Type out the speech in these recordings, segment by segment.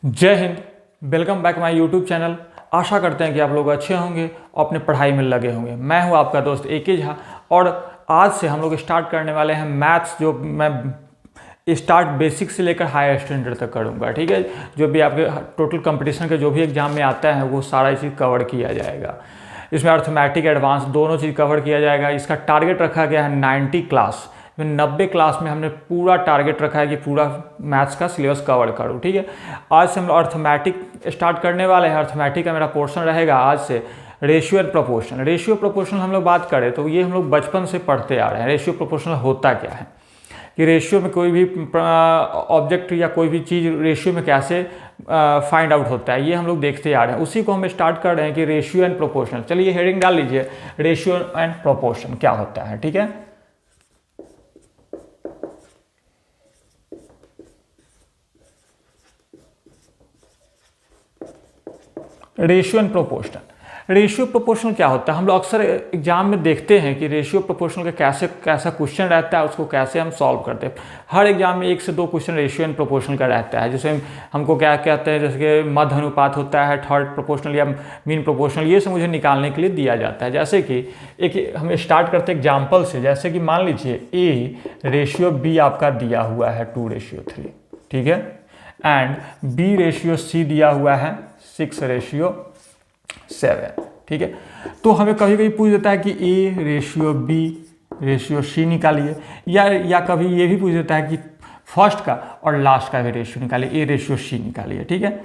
जय हिंद। Welcome back my YouTube channel. आशा करते हैं कि आप लोग अच्छे होंगे और अपने पढ़ाई में लगे होंगे। मैं हूं आपका दोस्त ए.के. झा और आज से हम लोग स्टार्ट करने वाले हैं मैथ्स, जो मैं स्टार्ट बेसिक से लेकर हायर स्टैंडर्ड तक करूंगा। ठीक है, जो भी आपके टोटल कंपटीशन के जो भी एग्जाम में आता है वो सारा चीज़ कवर किया जाएगा। इसमें अर्थमेटिक एडवांस दोनों चीज़ कवर किया जाएगा। इसका टारगेट रखा गया है 90 क्लास, 90 क्लास में हमने पूरा टारगेट रखा है कि पूरा मैथ्स का सिलेबस कवर करूँ। ठीक है, आज से हम अर्थमेटिक स्टार्ट करने वाले हैं। अर्थमेटिक का मेरा पोर्शन रहेगा आज से ratio and proportion. Ratio proportional हम लोग बात करें तो ये हम लोग बचपन से पढ़ते आ रहे हैं। रेशियो प्रोपोर्शनल होता क्या है कि रेशियो में कोई भी ऑब्जेक्ट या कोई भी चीज़ रेशियो में कैसे फाइंड आउट होता है, ये हम लोग देखते आ रहे हैं। उसी को हम स्टार्ट कर रहे हैं कि रेशियो एंड प्रोपोर्शनल। चलिए हेडिंग डाल लीजिए, रेशियो एंड प्रोपोर्शन क्या होता है। ठीक है, ratio and proportional. Ratio proportional क्या होता है, हम लोग अक्सर एग्जाम में देखते हैं कि रेशियो प्रोपोर्शनल का कैसा क्वेश्चन रहता है, उसको कैसे हम सॉल्व करते हैं। हर एग्जाम में 1 से 2 क्वेश्चन रेशियो एंड प्रोपोर्शनल का रहता है। जैसे हमको क्या कहते हैं, जैसे कि मध्य अनुपात होता है, थर्ड प्रोपोर्शनल या मीन प्रोपोर्शनल, ये सब मुझे निकालने के लिए दिया जाता है। जैसे कि एक हम स्टार्ट करते हैं एग्जाम्पल से। जैसे कि मान लीजिए A रेशियो B आपका दिया हुआ है 2:3, ठीक है, एंड B रेशियो C दिया हुआ है 6:7, ठीक है। तो हमें कभी कभी पूछ देता है कि A ratio B ratio C निकालिए, या कभी ये भी पूछ देता है कि फर्स्ट का और लास्ट का भी रेशियो निकालिए, A रेशियो C निकालिए। ठीक है,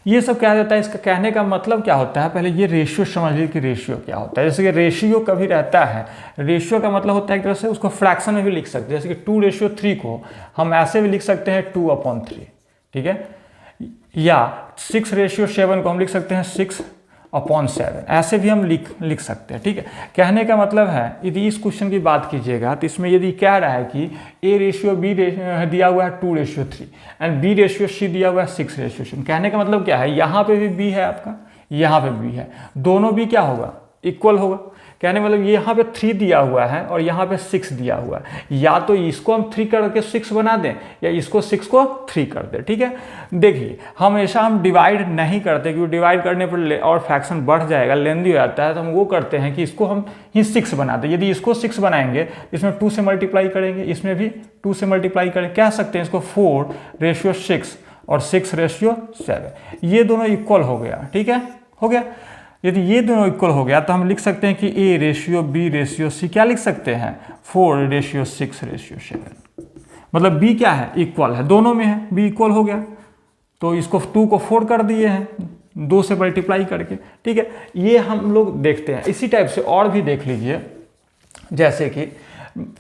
ये सब क्या देता है, इसका कहने का मतलब क्या होता है, पहले ये रेशियो समझ लीजिए कि रेशियो क्या होता है। जैसे कि रेशियो कभी रहता है, रेशियो का मतलब होता है एक तरह से उसको फ्रैक्शन में भी लिख सकते हैं। जैसे कि 2:3 को हम ऐसे भी लिख सकते हैं 2/3, ठीक है, या 6:7 को हम लिख सकते हैं 6/7, ऐसे भी हम लिख सकते हैं। ठीक है, कहने का मतलब है यदि इस क्वेश्चन की बात कीजिएगा तो इसमें यदि कह रहा है कि A रेशियो B दिया हुआ है 2:3 एंड B रेशियो C दिया हुआ है 6:7, कहने का मतलब क्या है, यहाँ पे भी B है आपका, यहाँ पे B है, दोनों भी क्या होगा, इक्वल होगा। कहने मतलब ये यहाँ पे 3 दिया हुआ है और यहाँ पे 6 दिया हुआ है, या तो इसको हम 3 करके 6 बना दें या इसको 6 को 3 कर दें। ठीक है, देखिए हमेशा हम डिवाइड नहीं करते, क्योंकि डिवाइड करने पर और फ्रैक्शन बढ़ जाएगा, लेंदी हो जाता है। तो हम वो करते हैं कि इसको हम ही 6 बना दें। यदि इसको 6 बनाएंगे, इसमें 2 से मल्टीप्लाई करेंगे, इसमें भी 2 से मल्टीप्लाई करें, कह सकते हैं इसको 4:6 और 6:7, ये दोनों इक्वल हो गया। ठीक है, हो गया। यदि ये दोनों इक्वल हो गया तो हम लिख सकते हैं कि A ratio B ratio C क्या लिख सकते हैं, 4:6:7। मतलब B क्या है, इक्वल है, दोनों में है, B इक्वल हो गया। तो इसको 2 को 4 कर दिए हैं 2 से मल्टीप्लाई करके। ठीक है, ये हम लोग देखते हैं। इसी टाइप से और भी देख लीजिए, जैसे कि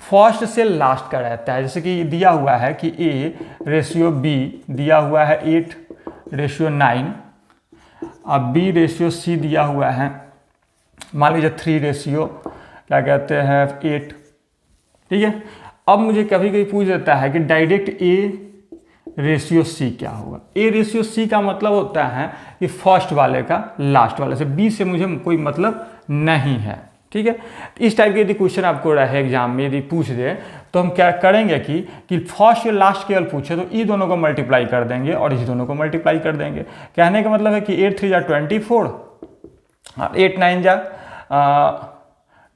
फर्स्ट से लास्ट का रहता है। जैसे कि दिया हुआ है कि A रेशियो B दिया हुआ है 8:9, अब B रेशियो C दिया हुआ है मान लीजिए 3 क्या कहते हैं 8। ठीक है, अब मुझे कभी कभी पूछ देता है कि डायरेक्ट A रेशियो C क्या होगा। A रेशियो C का मतलब होता है कि फर्स्ट वाले का लास्ट वाले से, B से मुझे कोई मतलब नहीं है। ठीक है, इस टाइप के यदि क्वेश्चन आपको रहे एग्जाम में, यदि पूछ दे तो हम क्या करेंगे कि फर्स्ट या लास्ट केवल पूछे तो ई दोनों को मल्टीप्लाई कर देंगे और इस दोनों को मल्टीप्लाई कर देंगे। कहने का मतलब है कि 8 3 जा 24, 8 9 जा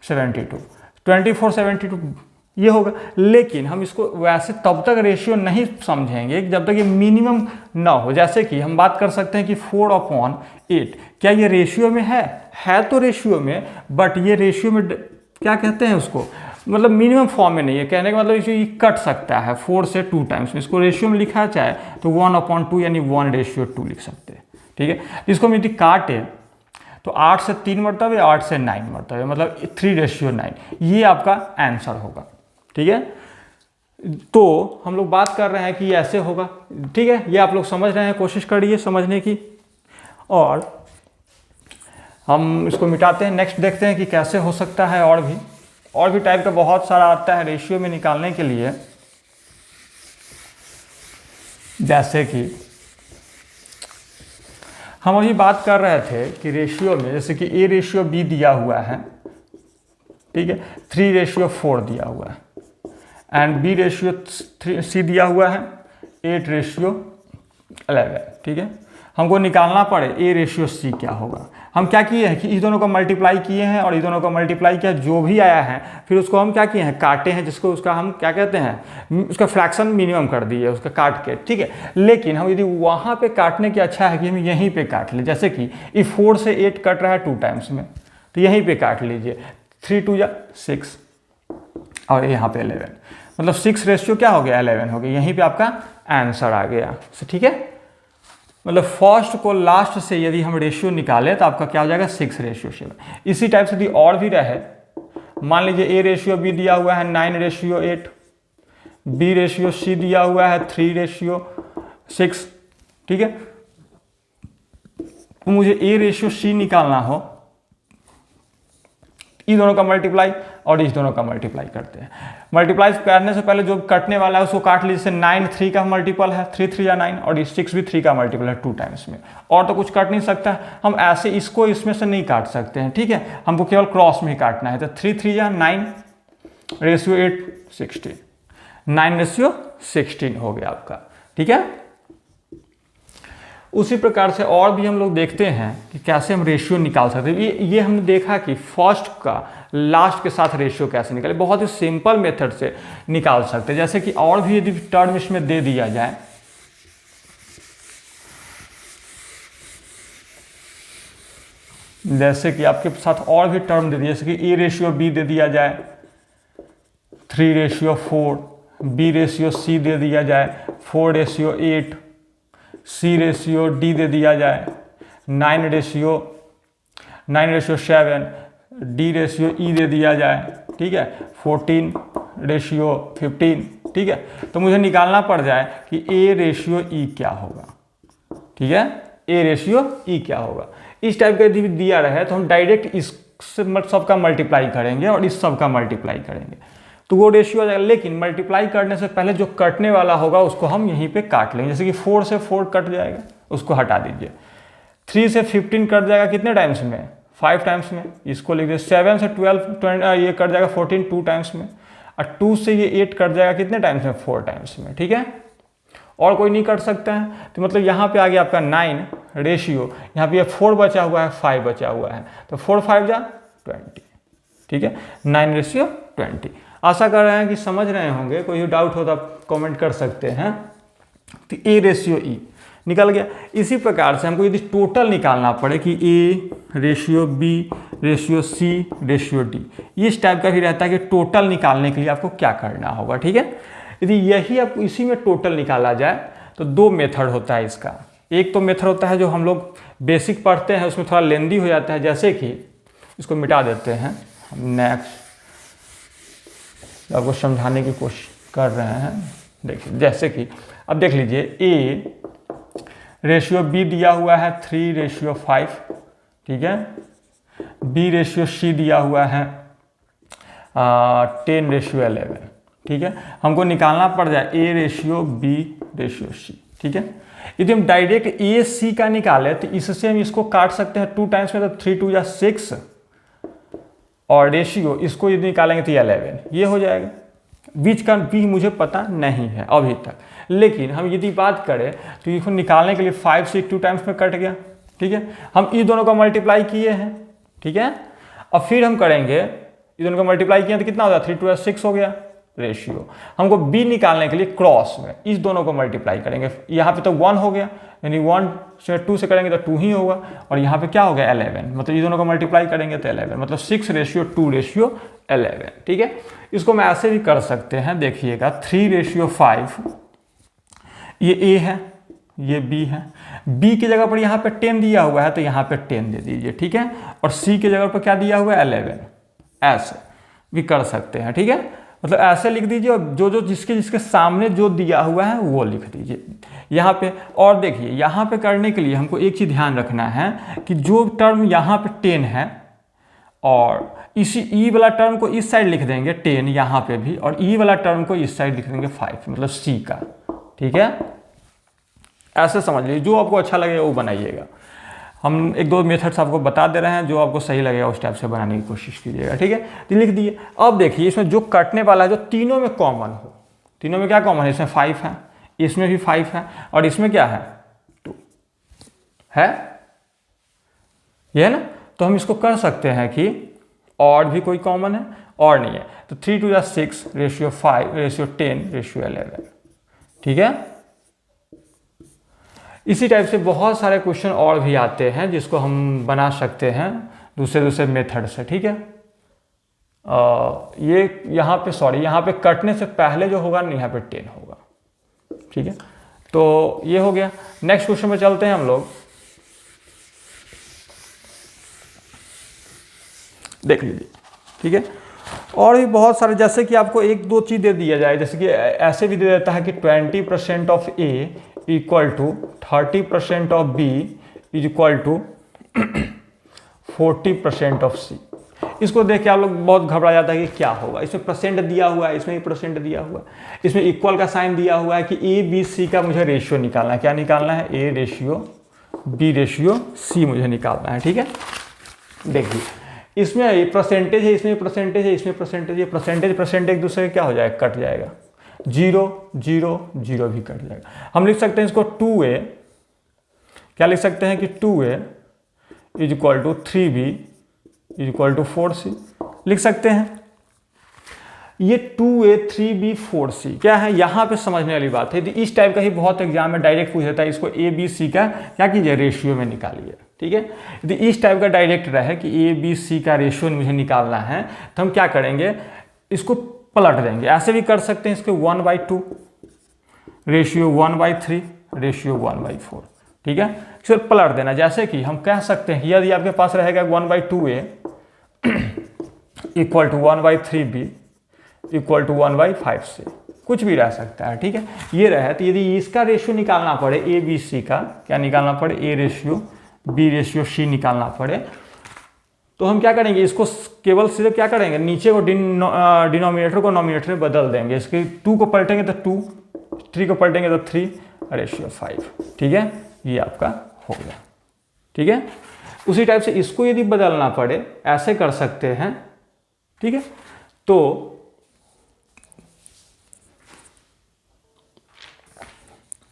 72, 24 72 ये होगा। लेकिन हम इसको वैसे तब तक रेशियो नहीं समझेंगे जब तक ये मिनिमम ना हो। जैसे कि हम बात कर सकते हैं कि 4/8 क्या ये रेशियो में है तो रेशियो में, बट ये रेशियो में क्या कहते हैं उसको, मतलब मिनिमम फॉर्म में नहीं है। कहने का मतलब ये कट सकता है 4 से 2 टाइम्स में। इसको रेशियो में लिखा चाहे तो 1/2 यानी 1:2 लिख सकते हैं। ठीक है, इसको हम यदि काटे तो 8 से 3 मरतबे, 8 से 9 मरतबे, मतलब 3:9, ये आपका आंसर होगा। ठीक है, तो हम लोग बात कर रहे हैं कि ऐसे होगा। ठीक है, ये आप लोग समझ रहे हैं, कोशिश करिए समझने की। और हम इसको मिटाते हैं, नेक्स्ट देखते हैं कि कैसे हो सकता है। और भी टाइप का बहुत सारा आता है रेशियो में निकालने के लिए। जैसे कि हम अभी बात कर रहे थे कि रेशियो में, जैसे कि A रेशियो B दिया हुआ है, ठीक है, 3:4 दिया हुआ है, एंड B रेशियो C दिया हुआ है 8:9, 11, ठीक है। हमको निकालना पड़े ए रेशियो सी क्या होगा। हम क्या किए हैं कि इस दोनों को मल्टीप्लाई किए हैं और इस दोनों को मल्टीप्लाई किया, जो भी आया है फिर उसको हम क्या किए हैं, काटे हैं, जिसको उसका हम क्या कहते हैं, उसका फ्रैक्शन मिनिमम कर दिए उसका काट के, ठीक है। लेकिन हम यदि वहाँ पे काटने की अच्छा है कि हम यहीं पे काट लें, जैसे कि इस 4 से 8 कट रहा है 2 टाइम्स में, तो यहीं पे काट लीजिए, 3 2 जा 6 और यहाँ पे 11, मतलब 6 रेशियो क्या हो गया, 11 हो गया। यहीं पे आपका आंसर आ गया, ठीक है। मतलब फर्स्ट को लास्ट से यदि हम रेशियो निकालें तो आपका क्या हो जाएगा, 6:7। इसी टाइप से यदि और भी रहे, मान लीजिए ए रेशियो बी दिया हुआ है 9:8, बी रेशियो सी दिया हुआ है 3:6, ठीक है। तो मुझे ए रेशियो सी निकालना हो, इस दोनों का मल्टीप्लाई और इस दोनों का मल्टीप्लाई करते हैं। मल्टीप्लाई करने से पहले जो कटने वाला है उसको काट लीजिए। 9 3 का मल्टीपल है, 3 3 या 9, और 6 भी 3 का मल्टीपल है 2 टाइम्स में, और तो कुछ कट नहीं सकता। हम ऐसे इसको इसमें से नहीं काट सकते हैं, ठीक है। हमको केवल क्रॉस में ही काटना है। तो 3 3 या 9:8 16, 9:16 हो गया आपका, ठीक है। उसी प्रकार से और भी हम लोग देखते हैं कि कैसे हम रेशियो निकाल सकते हैं। ये हमने देखा कि फर्स्ट का लास्ट के साथ रेशियो कैसे निकाले, बहुत ही सिंपल मेथड से निकाल सकते हैं। जैसे कि और भी यदि टर्म इसमें दे दिया जाए, जैसे कि आपके साथ और भी टर्म दे दिया, जैसे कि ए रेशियो बी दे दिया जाए 3:4, बी रेशियो सी दे दिया जाए 4:8, सी रेशियो डी दे दिया जाए 9:7, डी रेशियो ई दे दिया जाए, ठीक है 14:15, ठीक है। तो मुझे निकालना पड़ जाए कि ए रेशियो ई क्या होगा, ठीक है, ए रेशियो ई क्या होगा। इस टाइप का यदि दिया रहे तो हम डायरेक्ट इस सब का मल्टीप्लाई करेंगे और इस सब का मल्टीप्लाई करेंगे तो वो रेशियो आ जाएगा। लेकिन मल्टीप्लाई करने से पहले जो कटने वाला होगा उसको हम यहीं पे काट लेंगे। जैसे कि 4 से 4 कट जाएगा, उसको हटा दीजिए। 3 से 15 कट जाएगा कितने टाइम्स में, 5 टाइम्स में, इसको लिख दीजिए। 7 से 12 ये कट जाएगा 14 2 टाइम्स में, और 2 से ये 8 कट जाएगा कितने टाइम्स में, 4 टाइम्स में, ठीक है। और कोई नहीं कट सकता है, तो मतलब यहाँ पे आ गया आपका 9 रेशियो, यहाँ पे 4 बचा हुआ है, 5 बचा हुआ है, तो 4 5 जा 20, ठीक है, 9:20। आशा कर रहे हैं कि समझ रहे होंगे। कोई डाउट हो तो आप कमेंट कर सकते हैं। तो ए रेशियो ई निकल गया। इसी प्रकार से हमको यदि टोटल निकालना पड़े कि A ratio B ratio C ratio D, इस टाइप का भी रहता है कि टोटल निकालने के लिए आपको क्या करना होगा, ठीक है। यदि यही आपको इसी में टोटल निकाला जाए तो 2 मेथड होता है इसका। एक तो मेथड होता है जो हम लोग बेसिक पढ़ते हैं, उसमें थोड़ा लेंदी हो जाता है, जैसे कि इसको मिटा देते हैं हम, नेक्स्ट आपको समझाने की कोशिश कर रहे हैं। देखिए जैसे कि अब देख लीजिए, ए रेशियो बी दिया हुआ है 3:5, ठीक है। बी रेशियो सी दिया हुआ है 10:11, ठीक है। हमको निकालना पड़ जाए A ratio B ratio C, ठीक है। यदि हम डायरेक्ट ए सी का निकालें तो इससे हम इसको काट सकते हैं 2 टाइम्स में, तो 3 2 या 6, और रेशियो इसको यदि निकालेंगे तो 11 ये हो जाएगा। बीच का भी मुझे पता नहीं है अभी तक, लेकिन हम यदि बात करें तो इसको निकालने के लिए 5 से 2 टाइम्स में कट गया, ठीक है। हम इस दोनों का मल्टीप्लाई किए हैं, ठीक है। और फिर हम करेंगे, इस दोनों का मल्टीप्लाई किए तो कितना हो गया, 3 2 6 हो गया रेशियो। हमको बी निकालने के लिए क्रॉस में इस दोनों को मल्टीप्लाई करेंगे। यहाँ पे तो 1 हो गया, यानी 1 से 2 से करेंगे तो 2 ही होगा, और यहाँ पे क्या हो गया 11, मतलब इस दोनों को मल्टीप्लाई करेंगे तो 11, मतलब 6:2:11, ठीक है। इसको मैं ऐसे भी कर सकते हैं, देखिएगा 3:5, ये ए है, ये बी है। बी की जगह पर यहाँ पे 10 दिया हुआ है तो यहाँ पे 10 दे दीजिए, ठीक है। और सी की जगह पर क्या दिया हुआ है 11, ऐसे भी कर सकते हैं, ठीक है। मतलब ऐसे लिख दीजिए, और जो जिसके सामने जो दिया हुआ है वो लिख दीजिए यहाँ पे। और देखिए यहाँ पे करने के लिए हमको एक चीज़ ध्यान रखना है कि जो टर्म यहाँ पे 10 है, और इसी ई वाला टर्म को इस साइड लिख देंगे 10 यहाँ पे भी, और ई वाला टर्म को इस साइड लिख देंगे 5, मतलब सी का, ठीक है। ऐसे समझ लीजिए, जो आपको अच्छा लगेगा वो बनाइएगा। हम 1-2 मेथड्स आपको बता दे रहे हैं, जो आपको सही लगेगा उस टाइप से बनाने की कोशिश कीजिएगा, ठीक है। तो लिख दिए। अब देखिए इसमें जो कटने वाला है, जो तीनों में कॉमन हो, तीनों में क्या कॉमन है, इसमें 5 है, इसमें भी 5 है, और इसमें क्या है है, ये है ना। तो हम इसको कर सकते हैं कि और भी कोई कॉमन है, और नहीं है, तो 3 2 6, रेशियो 5, रेशियो 10, रेशियो 11, ठीक है। इसी टाइप से बहुत सारे क्वेश्चन और भी आते हैं जिसको हम बना सकते हैं दूसरे दूसरे मेथड से, ठीक है। ये यहाँ पे यहाँ पे कटने से पहले जो होगा यहाँ पे 10 होगा, ठीक है। तो ये हो गया। नेक्स्ट क्वेश्चन में चलते हैं हम लोग, देख लीजिए, ठीक है। और भी बहुत सारे, जैसे कि आपको एक दो चीज़ दे दिया जाए, जैसे कि ऐसे भी दे देता है कि 20% of A equal to 30% of B is equal to 40% of C. इसको देख के आप लोग बहुत घबरा जाता है कि क्या होगा। इसमें परसेंट दिया हुआ है, इसमें भी परसेंट दिया हुआ है, इसमें इक्वल का साइन दिया हुआ है कि ए बी सी का मुझे रेशियो निकालना है। क्या निकालना है? A ratio B ratio C मुझे निकालना है, ठीक है। देखिए इसमें परसेंटेज है, इसमें परसेंटेज है, इसमें परसेंटेज है, परसेंटेज एक दूसरे क्या हो जाएगा? कट जाएगा। 0 0 0 भी कट जाएगा। हम लिख सकते हैं इसको 2a, क्या लिख सकते हैं कि 2a is equal to 3b is equal to 4c लिख सकते हैं। ये 2a 3b 4c क्या है? यहाँ पे समझने वाली बात है। इस टाइप का ही बहुत एग्जाम में डायरेक्ट पूछ देता है, इसको a b c का क्या कीजिए? रेशियो में निकालिए, ठीक है। यदि इस टाइप का डायरेक्ट रहे कि a b c का रेशियो मुझे निकालना है, तो हम क्या करेंगे? इसको पलट देंगे। ऐसे भी कर सकते हैं, इसके 1/2 रेशियो 1/3 रेशियो 1/4, ठीक है। फिर पलट देना, जैसे कि हम कह सकते हैं यदि आपके पास रहेगा 1/2a equal to 1/3b equal to 1/5c, कुछ भी रह सकता है, ठीक है। ये रहे तो यदि इसका रेशियो निकालना पड़े ए बी सी का, क्या निकालना पड़े? A ratio B ratio C निकालना पड़े, तो हम क्या करेंगे? इसको केवल सिर्फ क्या करेंगे? नीचे को डिनोमिनेटर को नोमिनेटर में बदल देंगे। इसके 2 को पलटेंगे तो 2, 3 को पलटेंगे तो 3, रेशियो 5, ठीक है। ये आपका हो गया, ठीक है। उसी टाइप से इसको यदि बदलना पड़े ऐसे कर सकते हैं, ठीक है। तो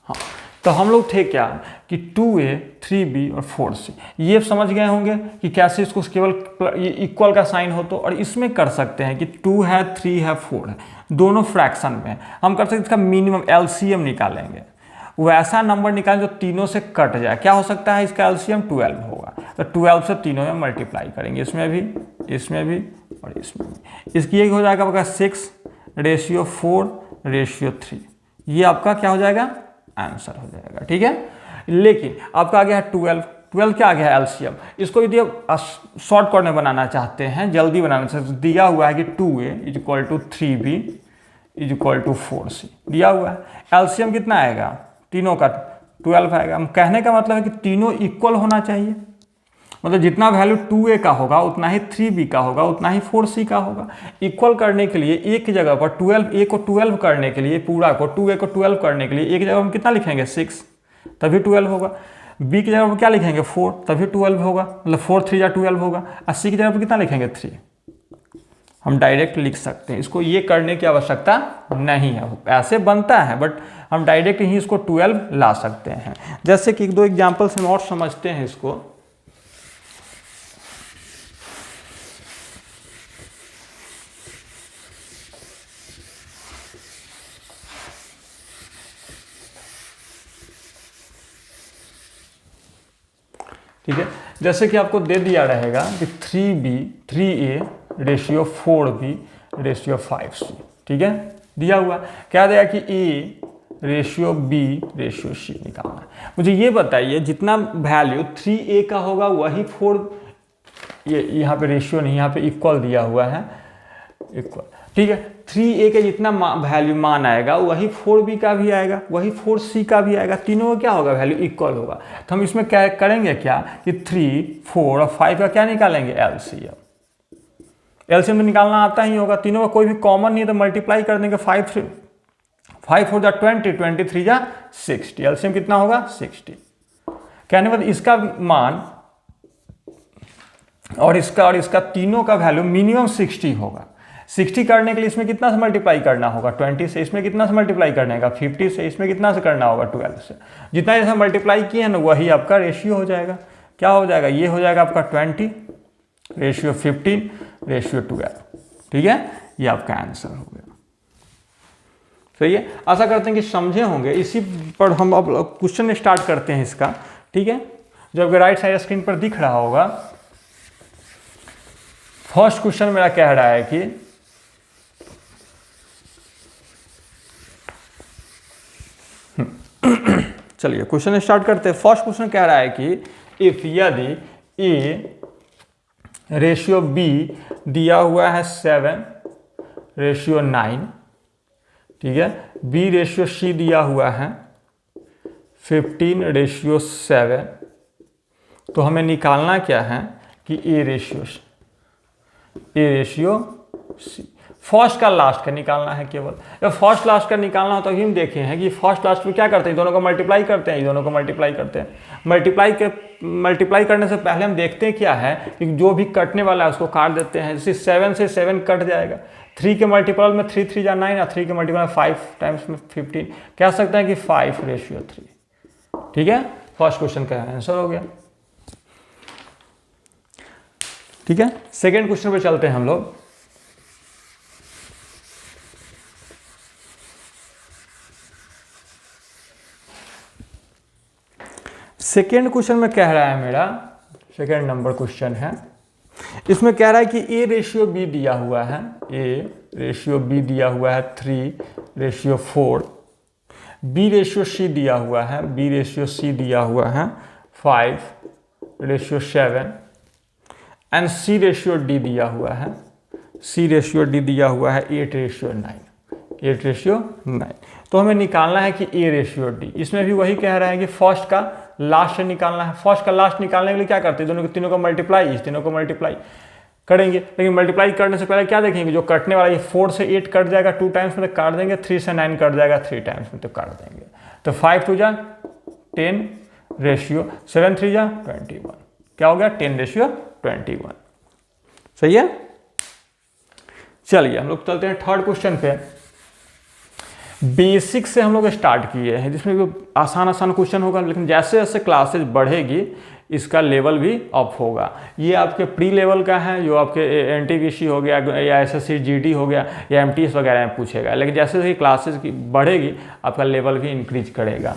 हाँ, तो हम लोग थे क्या कि 2a 3b और 4c, ये समझ गए होंगे कि कैसे इसको केवल इक्वल का साइन हो। तो और इसमें कर सकते हैं कि 2 है 3 है 4 है, दोनों फ्रैक्शन में हम कर सकते हैं। इसका मिनिमम एलसीएम निकालेंगे, वैसा नंबर निकालें जो तीनों से कट जाए। क्या हो सकता है? इसका एलसीएम 12 होगा, तो 12 से तीनों में मल्टीप्लाई करेंगे, इसमें भी और इसमें भी। इसकी एक हो जाएगा आपका 6 रेशियो 4 रेशियो 3, ये आपका क्या हो जाएगा? आंसर हो जाएगा, ठीक है। लेकिन आपका आ गया है 12 क्या आ गया है? एलसीएम। इसको यदि आप शॉर्ट कट में बनाना चाहते हैं, जल्दी बनाना चाहते हैं, दिया हुआ है कि 2a is equal to 3b is equal to 4c दिया हुआ है। एलसीएम कितना आएगा? तीनों का 12 आएगा। हम कहने का मतलब है कि तीनों इक्वल होना चाहिए, मतलब जितना वैल्यू 2a का होगा उतना ही 3b का होगा, उतना ही 4c का होगा। इक्वल करने के लिए एक जगह पर 12a को 12 करने के लिए, पूरा को 2a को 12 करने के लिए एक जगह हम कितना लिखेंगे? 6, तभी 12 होगा। b की जगह पर क्या लिखेंगे? 4, तभी 12 होगा, मतलब 4 3 या 12 होगा। और c की जगह पर कितना लिखेंगे? 3। हम डायरेक्ट लिख सकते हैं, इसको ये करने की आवश्यकता नहीं है। ऐसे बनता है बट हम डायरेक्ट ही इसको 12 ला सकते हैं। जैसे कि एक दो एग्जाम्पल से हम और समझते हैं इसको। ठीक है, जैसे कि आपको दे दिया रहेगा कि 3a ratio 4b ratio 5c, ठीक है, दिया हुआ। क्या दिया कि a ratio b ratio c निकालना है। मुझे ये बताइए, जितना वैल्यू 3a का होगा वही 4, ये यहाँ पे रेशियो नहीं, यहाँ पे इक्वल दिया हुआ है, इक्वल, ठीक है। 3a के जितना वैल्यू मान आएगा वही 4b का भी आएगा, वही 4c का भी आएगा। तीनों का क्या होगा? वैल्यू इक्वल होगा। तो हम इसमें क्या करेंगे? क्या कि 3 4 और 5 का क्या निकालेंगे? एलसीएम। एलसीएम तो निकालना आता ही होगा। तीनों का कोई भी कॉमन नहीं है तो मल्टीप्लाई कर देंगे। 5 4 जा 20, 23 जा 60, एलसीएम कितना होगा? 60। कहने बाद इसका मान और इसका तीनों का वैल्यू मिनिमम 60 होगा। 60 करने के लिए इसमें कितना से मल्टीप्लाई करना होगा, 20 से। इसमें कितना से मल्टीप्लाई करने का, 50 से। इसमें कितना से करना होगा, 12 से। जितना जैसे मल्टीप्लाई किए हैं ना वही आपका रेशियो हो जाएगा। क्या हो जाएगा, ये हो जाएगा आपका 20 रेशियो 15 रेशियो 12। ठीक है, ये आपका आंसर हो गया। सही है, आशा करते हैं कि समझे होंगे। इसी पर हम अब क्वेश्चन स्टार्ट करते हैं इसका। ठीक है, जो आपके राइट साइड स्क्रीन पर दिख रहा होगा, फर्स्ट क्वेश्चन मेरा कह रहा है कि चलिए क्वेश्चन स्टार्ट करते हैं। फर्स्ट क्वेश्चन कह रहा है कि इफ यदि ए रेशियो बी दिया हुआ है 7 रेशियो 9, ठीक है, बी रेशियो सी दिया हुआ है 15 रेशियो 7, तो हमें निकालना क्या है कि ए रेशियो सी। फर्स्ट का लास्ट का निकालना है केवल। जब फर्स्ट लास्ट का निकालना हो तो अभी हम देखे हैं कि फर्स्ट लास्ट में क्या करते हैं, दोनों को मल्टीप्लाई करते हैं, दोनों को मल्टीप्लाई करते हैं। मल्टीप्लाई करने से पहले हम देखते हैं क्या है कि जो भी कटने वाला है उसको काट देते हैं। जैसे 7 से 7 कट जाएगा, 3 के मल्टीपल में 3 3 जा 9 या 3 के मल्टीपल में 5 टाइम्स में 15, कह सकते हैं कि 5 रेशियो 3। ठीक है, फर्स्ट क्वेश्चन का आंसर हो गया। ठीक है, सेकेंड क्वेश्चन पे चलते हैं हम लोग। सेकेंड क्वेश्चन में कह रहा है, मेरा सेकेंड नंबर क्वेश्चन है, इसमें कह रहा है कि ए रेशियो बी दिया हुआ है, ए रेशियो बी दिया हुआ है 3 रेशियो 4, बी रेशियो सी दिया हुआ है, बी रेशियो सी दिया हुआ है 5 ratio 7 and C ratio D दिया हुआ है, सी रेशियो डी दिया हुआ है 8 रेशियो 9, 8 रेशियो 9। तो हमें निकालना है कि ए रेशियो डी। इसमें भी वही कह रहा है कि फर्स्ट का लास्ट से निकालना है। फर्स्ट का लास्ट निकालने के लिए क्या करते हैं, दोनों तीनों को मल्टीप्लाई, इस तीनों को मल्टीप्लाई करेंगे। लेकिन मल्टीप्लाई करने से पहले क्या देखेंगे, जो कटने वाला ये 4 से 8 कट जाएगा 2 टाइम्स में तो काट देंगे, 3 से 9 कट जाएगा 3 टाइम्स में तो काट देंगे। तो 5 2 जा 10 रेशियो 7 3 जा 21, क्या हो गया 10 रेशियो 21। सही है, चलिए हम लोग चलते हैं थर्ड क्वेश्चन पे। बेसिक से हम लोग स्टार्ट किए हैं, जिसमें भी आसान क्वेश्चन होगा, लेकिन जैसे जैसे क्लासेज बढ़ेगी इसका लेवल भी अप होगा। ये आपके प्री लेवल का है, जो आपके एनटीपीसी हो गया या एसएससी जीडी हो गया या एमटीएस वगैरह में पूछेगा, लेकिन जैसे जैसे क्लासेज की बढ़ेगी आपका लेवल भी इंक्रीज करेगा।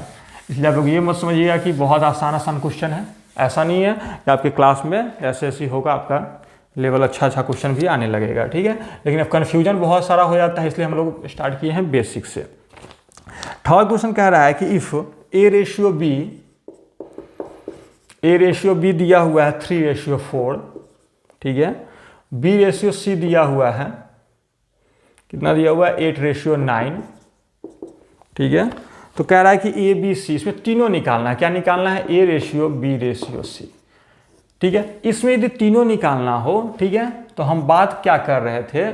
इसलिए आप लोग ये मत समझिएगा कि बहुत आसान क्वेश्चन है, ऐसा नहीं है कि आपके क्लास में ऐसे होगा आपका लेवल अच्छा क्वेश्चन भी आने लगेगा। ठीक है, लेकिन अब कन्फ्यूजन बहुत सारा हो जाता है, इसलिए हम लोग स्टार्ट किए हैं बेसिक से। थर्ड क्वेश्चन कह रहा है कि इफ ए रेशियो बी दिया हुआ है 3 रेशियो 4, ठीक है, बी रेशियो सी दिया हुआ है, कितना दिया हुआ है 8 रेशियो 9, ठीक है। तो कह रहा है कि ए बी सी, इसमें तीनों निकालना है। क्या निकालना है, A ratio B ratio C. ठीक है, इसमें यदि तीनों निकालना हो, ठीक है, तो हम बात क्या कर रहे थे,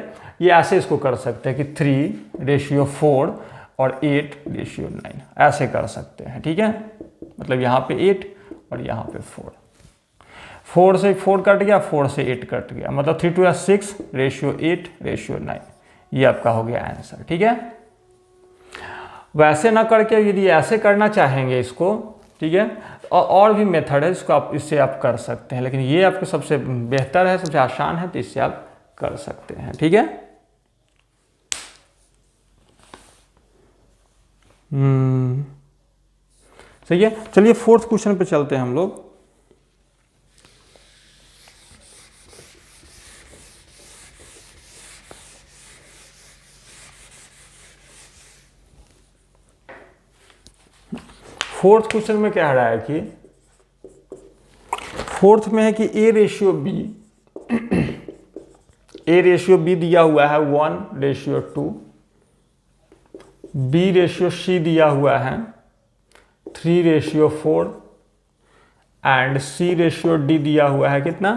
ये ऐसे इसको कर सकते हैं कि 3 रेशियो 4 और 8 रेशियो 9 ऐसे कर सकते हैं। ठीक है, मतलब यहाँ पे 8 और यहाँ पे 4 से 4 कट गया, 4 से 8 कट गया, मतलब 3 2 6 रेशियो 8 रेशियो 9, ये आपका हो गया आंसर। ठीक है, वैसे ना करके यदि ऐसे करना चाहेंगे इसको, ठीक है, और भी मेथड है इसको आप, इससे आप कर सकते हैं, लेकिन ये आपके सबसे बेहतर है, सबसे आसान है, तो इससे आप कर सकते हैं। ठीक है, सही है। चलिए फोर्थ क्वेश्चन पे चलते हैं हम लोग। फोर्थ क्वेश्चन में क्या रहा है कि फोर्थ में है कि ए रेशियो बी दिया हुआ है 1 रेशियो 2, बी रेशियो सी दिया हुआ है 3 ratio 4 and C ratio D दिया हुआ है कितना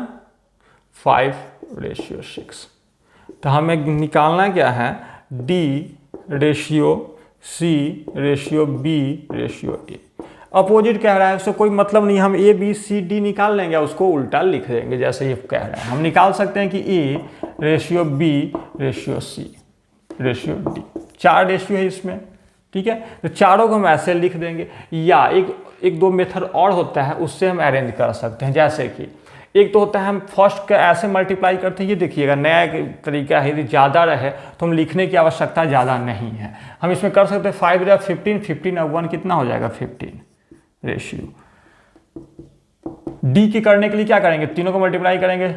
5 रेशियो 6। तो हमें निकालना क्या है, D ratio C ratio B ratio A. Opposite कह रहा है, उससे कोई मतलब नहीं, हम ए बी सी डी निकाल लेंगे, उसको उल्टा लिख देंगे जैसे ये कह रहा है। हम निकाल सकते हैं कि A ratio B, ratio C, ratio D, 4 ratio है इसमें। ठीक है, तो चारों को हम ऐसे लिख देंगे, या एक दो मेथड और होता है, उससे हम अरेंज कर सकते हैं। जैसे कि एक तो होता है हम फर्स्ट का ऐसे मल्टीप्लाई करते हैं, ये देखिएगा नया एक तरीका है, यदि ज़्यादा रहे तो हम लिखने की आवश्यकता ज़्यादा नहीं है, हम इसमें कर सकते हैं 5 या 15, 15 और 1 कितना हो जाएगा 15 रेशियो। डी की करने के लिए क्या करेंगे, तीनों को मल्टीप्लाई करेंगे,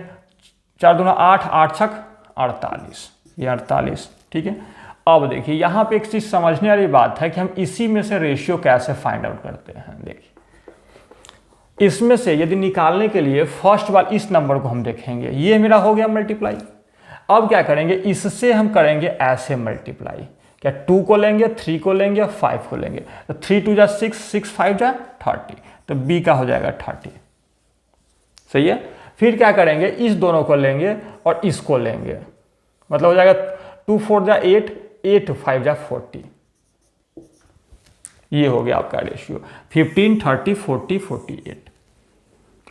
4 दूना 8, 8 छक 48, ये 48। ठीक है, अब देखिए यहाँ पे एक चीज़ समझने वाली बात है कि हम इसी में से रेशियो कैसे फाइंड आउट करते हैं। देखिए इसमें से यदि निकालने के लिए फर्स्ट बार इस नंबर को हम देखेंगे, ये मेरा हो गया मल्टीप्लाई। अब क्या करेंगे, इससे हम करेंगे ऐसे मल्टीप्लाई, क्या 2 को लेंगे, 3 को लेंगे, 5 को लेंगे, तो 3 2 जा 6, 6 5 जा 30, तो बी का हो जाएगा 30। सही है, फिर क्या करेंगे, इस दोनों को लेंगे और इसको लेंगे, मतलब हो जाएगा 2 4 जा 8, 8 5 जा 40, ये हो गया आपका रेशियो 15 30 40 48,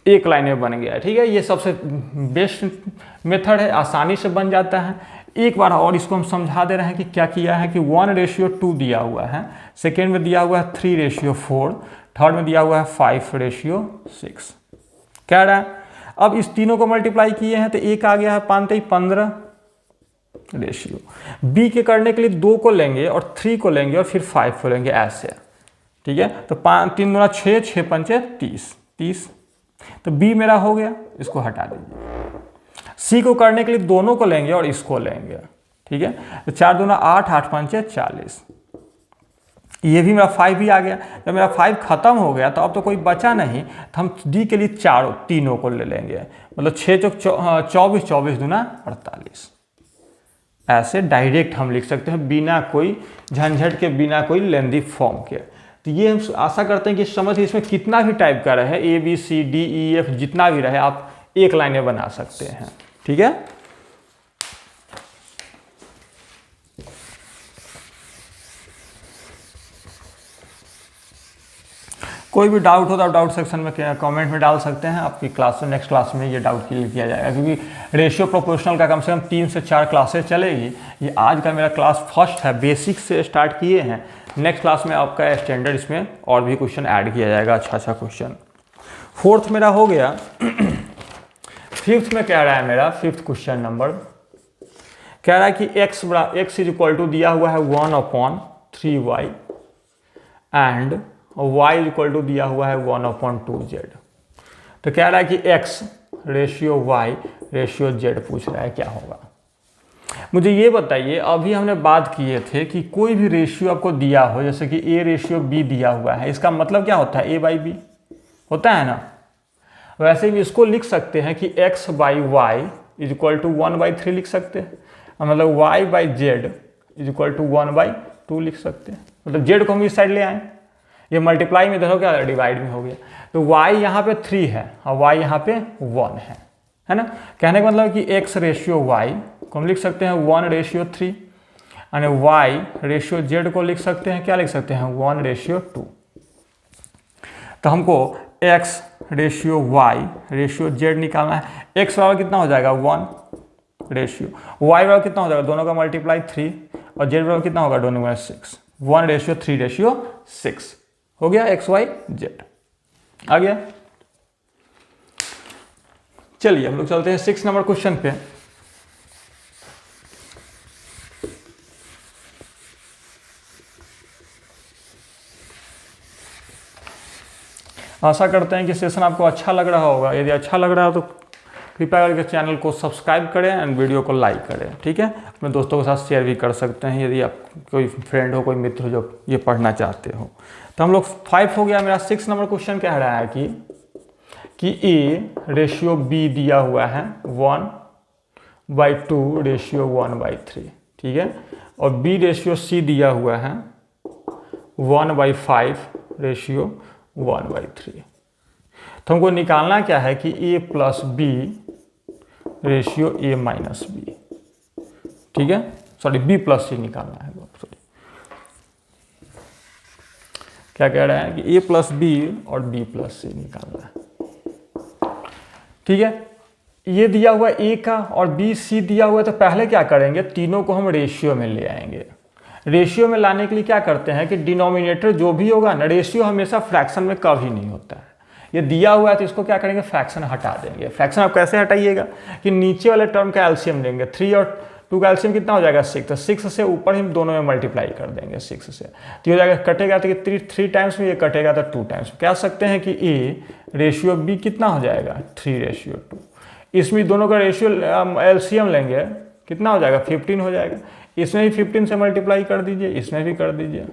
एक लाइन में बन गया है। ठीक है, ये सबसे बेस्ट मेथड है, आसानी से बन जाता है। एक बार और इसको हम समझा दे रहे हैं कि क्या किया है कि 1:2 दिया हुआ है, सेकेंड में दिया हुआ है 3:4, थर्ड में दिया हुआ है 5:6। कह रहा है अब इस तीनों को मल्टीप्लाई किए हैं तो एक आ गया है 5 15 रेशियो। बी के करने के लिए 2 को लेंगे और 3 को लेंगे और फिर 5 को लेंगे ऐसे। ठीक है, तो 5 3 दूना 6, 6 पंचे 30, 30, तो बी मेरा हो गया, इसको हटा दीजिए। सी को करने के लिए दोनों को लेंगे और इसको लेंगे। ठीक है, तो 4 दूना 8, 8 पंचे 40, ये भी मेरा 5 ही आ गया। जब मेरा 5 खत्म हो गया तो अब तो कोई बचा नहीं, तो हम डी के लिए तीनों को ले लेंगे, मतलब 6 चौक 24, 24 दूना 48। ऐसे डायरेक्ट हम लिख सकते हैं बिना कोई झंझट के, बिना कोई लेंदी फॉर्म के। तो ये हम आशा करते हैं कि समझ इसमें कितना भी टाइप का रहे, A B C D E F जितना भी रहे, आप एक लाइन में बना सकते हैं। ठीक है, कोई भी डाउट हो तो आप डाउट सेक्शन में कमेंट में डाल सकते हैं। आपकी क्लास में नेक्स्ट क्लास में ये डाउट क्लियर किया जाएगा, क्योंकि रेशियो प्रोपोर्शनल का कम से कम 3 से 4 क्लासेस चलेगी। ये आज का मेरा क्लास फर्स्ट है, बेसिक से स्टार्ट किए हैं। नेक्स्ट क्लास में आपका स्टैंडर्ड इसमें और भी क्वेश्चन ऐड किया जाएगा, अच्छा क्वेश्चन। फोर्थ मेरा हो गया। फिफ्थ में कह रहा है मेरा, फिफ्थ क्वेश्चन नंबर कह रहा है कि x इज इक्वल टू दिया हुआ है 1/3y and y is equal to दिया हुआ है 1/2z। तो कह रहा है कि x ratio y ratio z पूछ रहा है क्या होगा। मुझे ये बताइए, अभी हमने बात किए थे कि कोई भी रेशियो आपको दिया हो, जैसे कि a रेशियो b दिया हुआ है, इसका मतलब क्या होता है, a/b होता है ना। वैसे भी इसको लिख सकते हैं कि x/y इज इक्वल टू 1/3 लिख सकते हैं, मतलब y/z इज इक्वल टू 1/2 लिख सकते हैं। मतलब z को हम इस साइड ले आए, ये मल्टीप्लाई में देखो क्या डिवाइड में हो गया, तो y यहाँ पे 3 है और y यहाँ पे 1 है ना। कहने का मतलब कि x रेशियो y को हम लिख सकते हैं 1/3 और y रेशियो z को लिख सकते हैं, क्या लिख सकते हैं 1/2। तो हमको x ratio y ratio z निकालना है। x बराबर कितना हो जाएगा 1 रेशियो, y बराबर कितना हो जाएगा, दोनों का मल्टीप्लाई 3 और z बराबर कितना होगा, दोनों में 6, 1/3/6 हो गया x y z आ गया। चलिए हम लोग चलते हैं 6 नंबर क्वेश्चन पे। आशा करते हैं कि सेशन आपको अच्छा लग रहा होगा। यदि अच्छा लग रहा हो तो कृपया करके चैनल को सब्सक्राइब करें एंड वीडियो को लाइक करें। ठीक है, अपने दोस्तों के साथ शेयर भी कर सकते हैं यदि आप कोई फ्रेंड हो, कोई मित्र हो जो ये पढ़ना चाहते हो। तो हम लोग 5 हो गया मेरा। 6 नंबर क्वेश्चन कह रहा है कि a रेशियो b दिया हुआ है 1/2 रेशियो 1/3। ठीक है, और b रेशियो c दिया हुआ है 1/5 रेशियो 1/3। तो हमको निकालना क्या है कि a plus b ratio a-b। ठीक है, सॉरी b प्लस c निकालना है, सॉरी क्या कह रहा है कि a प्लस b और b प्लस c निकालना है। ठीक है, ये दिया हुआ ए का और बी सी दिया हुआ है, तो पहले क्या करेंगे, तीनों को हम रेशियो में ले आएंगे। रेशियो में लाने के लिए क्या करते हैं कि डिनोमिनेटर जो भी होगा ना, रेशियो हमेशा फ्रैक्शन में कभी नहीं होता है। ये दिया हुआ है तो इसको क्या करेंगे, फ्रैक्शन हटा देंगे। फ्रैक्शन आप कैसे हटाइएगा कि नीचे वाले टर्म का एलसीएम लेंगे, 3 और 2 का एलसीएम कितना हो जाएगा 6, तो 6 से ऊपर ही दोनों में मल्टीप्लाई कर देंगे 6 से, तो हो जाएगा कटेगा तो 3 टाइम्स में, ये कटेगा तो 2 टाइम्स में। कह सकते हैं कि ए रेशियो बी कितना हो जाएगा 3:2। इसमें दोनों का रेशियो एलसीएम लेंगे, कितना हो जाएगा 15 हो जाएगा। इसमें भी 15 से मल्टीप्लाई कर दीजिए, इसमें भी कर दीजिए।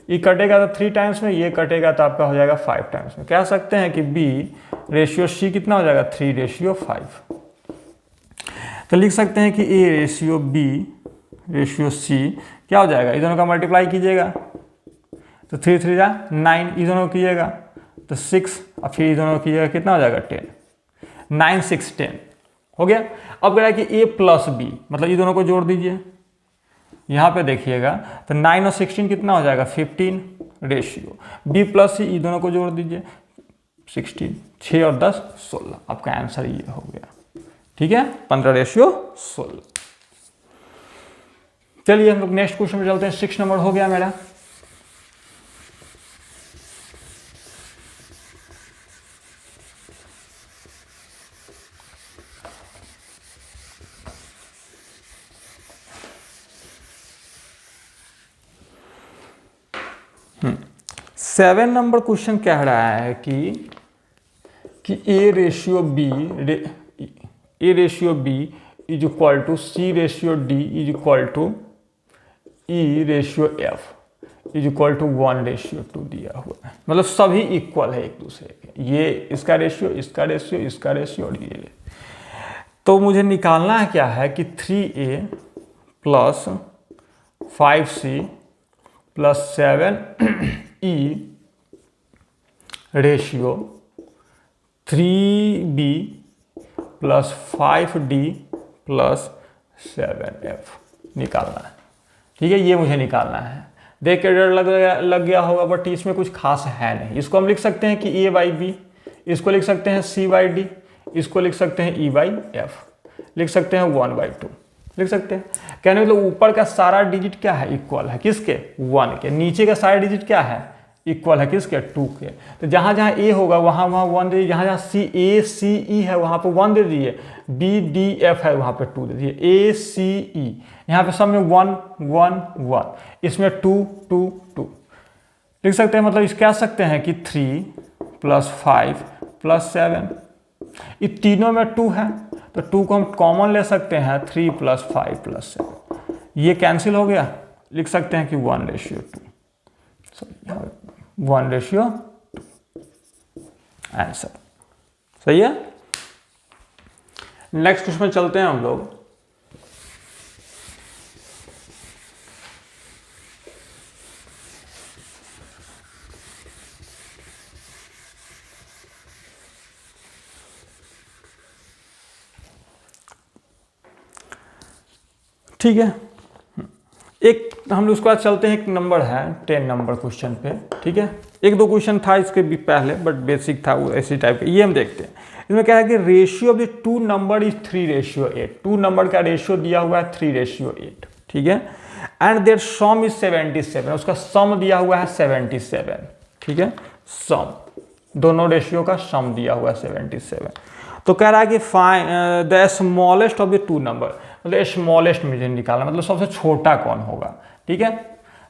ये कटेगा तो 3 टाइम्स में, ये कटेगा तो आपका हो जाएगा 5 टाइम्स में। कह सकते हैं कि बी रेशियो सी कितना हो जाएगा 3:5। तो लिख सकते हैं कि A ratio B ratio C क्या हो जाएगा, इस दोनों का मल्टीप्लाई कीजिएगा तो 3 3 जा 9, इस दोनों कीजिएगा तो 6, और फिर इस दोनों कीजिएगा कितना हो जाएगा 10, 9 6 10 हो गया। अब कह रहा है कि ए प्लस बी, मतलब ये दोनों को जोड़ दीजिए। यहाँ पे देखिएगा तो 9 और 16 कितना हो जाएगा 15 रेशियो बी प्लस सी, ये दोनों को जोड़ दीजिए 16, 6 और 10 16। आपका आंसर ये हो गया, ठीक है, 15:16। चलिए हम लोग नेक्स्ट क्वेश्चन में चलते हैं। 6 नंबर हो गया मेरा। सेवन नंबर क्वेश्चन कह रहा है कि A ratio B is equal to C ratio D is equal to E ratio F is equal to 1:2 दिया हुआ है। मतलब सभी इक्वल है एक दूसरे के, ये इसका रेशियो, इसका रेशियो, इसका रेशियो और ये। तो मुझे निकालना है क्या है कि 3a plus 5c plus 7e ratio 3b plus 5d plus 7f निकालना है। ठीक है, ये मुझे निकालना है। देख के डर लग गया होगा, बट इसमें कुछ खास है नहीं। इसको हम लिख सकते हैं कि a/b, इसको लिख सकते हैं c/d, इसको लिख सकते हैं e/f, लिख सकते हैं 1/2 लिख सकते हैं। कहने मतलब ऊपर का सारा डिजिट क्या है, इक्वल है किसके 1 के, नीचे का सारा डिजिट क्या है, इक्वल है किसके 2 के। तो जहाँ जहाँ ए होगा वहाँ 1 दे दीजिए, जहाँ जहाँ CACE है वहाँ पे 1 दे दीजिए, BDF है वहाँ पे 2 दे दीजिए, ACE यहाँ पे सब में 1 1 1, इसमें 2 2 2 लिख सकते हैं। मतलब इस कह सकते हैं कि 3 प्लस 5 प्लस 7, ये तीनों में 2 है तो 2 को हम कॉमन ले सकते हैं, 3 प्लस 5 प्लस 7, ये कैंसिल हो गया। लिख सकते हैं कि 1:2, 1:2 आंसर सही है। नेक्स्ट क्वेश्चन में चलते हैं हम लोग। ठीक है, एक हम लोग उसके बाद चलते हैं। एक नंबर है 10 नंबर क्वेश्चन पे। ठीक है, एक दो क्वेश्चन था इसके भी पहले, बट बेसिक था वो ऐसी टाइप का। ये हम देखते हैं। इसमें क्या है कि ratio of the 2 number is 3:8। 2 number का रेशियो दिया हुआ है 3:8। ठीक है, एंड देयर सम इज 77। उसका सम दिया हुआ है 77। ठीक है, सम दोनों रेशियो का सम दिया हुआ है 77। तो कह रहा है कि find the smallest of the 2 number, मतलब स्मॉलेस्ट मुझे निकालना, मतलब सबसे छोटा कौन होगा। ठीक है,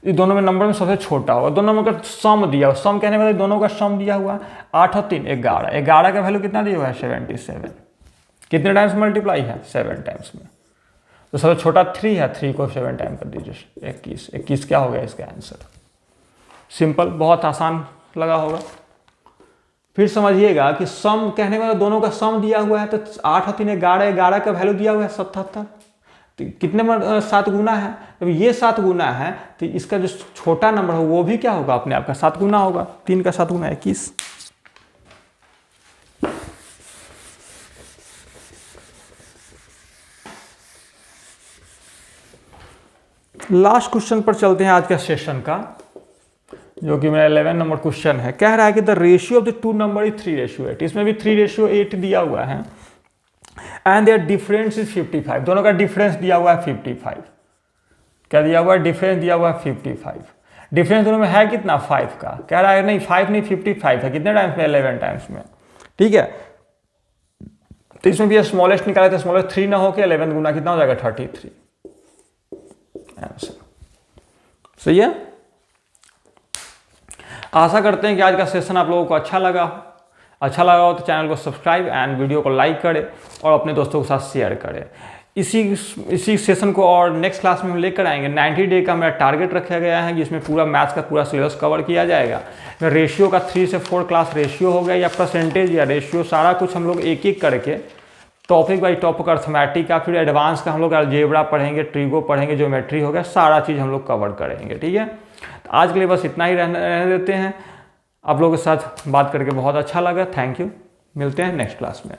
ये दोनों में नंबर में सबसे छोटा होगा। दोनों नंबर का सम दिया हुआ, सम कहने वाले दोनों का सम दिया हुआ 8 और 3 11। 11 का वैल्यू कितना दिया हुआ है 77। कितने टाइम्स मल्टीप्लाई है 7 टाइम्स में, तो सबसे छोटा 3 है, 3 को 7 टाइम कर दीजिए 21। 21 क्या हो गया इसका आंसर। सिंपल, बहुत आसान लगा होगा। फिर समझिएगा कि सम कहने वाला दोनों का सम दिया हुआ है, तो 8 और 3 11, 11 का वैल्यू दिया हुआ है 77। तो कितने 7 गुना है, तो ये 7 गुना है, तो इसका जो छोटा नंबर हो वो भी क्या होगा, अपने आप का 7 गुना होगा। 3 का 7 गुना 21। लास्ट क्वेश्चन पर चलते हैं आज का सेशन का, जो कि मेरा 11 नंबर क्वेश्चन है। कह रहा है कि the ratio of the 2 number is 3:8। इसमें भी 3:8 दिया हुआ है। एंड देयर डिफरेंस इज 55, दोनों का डिफरेंस दिया हुआ है 55। क्या दिया हुआ है? डिफरेंस दिया हुआ है 55। डिफरेंस दोनों में है कितना? 5 का। कह रहा है नहीं 5 नहीं 55 है। कितने टाइम्स में? 11 टाइम्स में। ठीक है, तो इसमें भी स्मॉलेस्ट निकाले तो स्मॉलेस्ट 3 ना होकर 11 गुना कितना हो जाएगा? 33 आंसर। सही है। आशा करते हैं कि आज का सेशन आप लोगों को अच्छा लगा हो तो चैनल को सब्सक्राइब एंड वीडियो को लाइक करें और अपने दोस्तों के साथ शेयर करें। इसी सेशन को और नेक्स्ट क्लास में हम लेकर आएंगे। 90 डे का मेरा टारगेट रखा गया है जिसमें पूरा मैथ्स का पूरा सिलेबस कवर किया जाएगा। रेशियो का 3 से 4 क्लास रेशियो हो गया या परसेंटेज या रेशियो, सारा कुछ हम लोग एक एक करके टॉपिक बाई टॉपिक अर्थमेटिक का, फिर एडवांस का हम लोग अलजेब्रा पढ़ेंगे, ट्रिगो पढ़ेंगे, ज्योमेट्री हो गया, सारा चीज़ हम लोग कवर करेंगे। ठीक है, तो आज के लिए बस इतना ही रहने देते हैं। आप लोगों के साथ बात करके बहुत अच्छा लगा। Thank you. मिलते हैं नेक्स्ट क्लास में।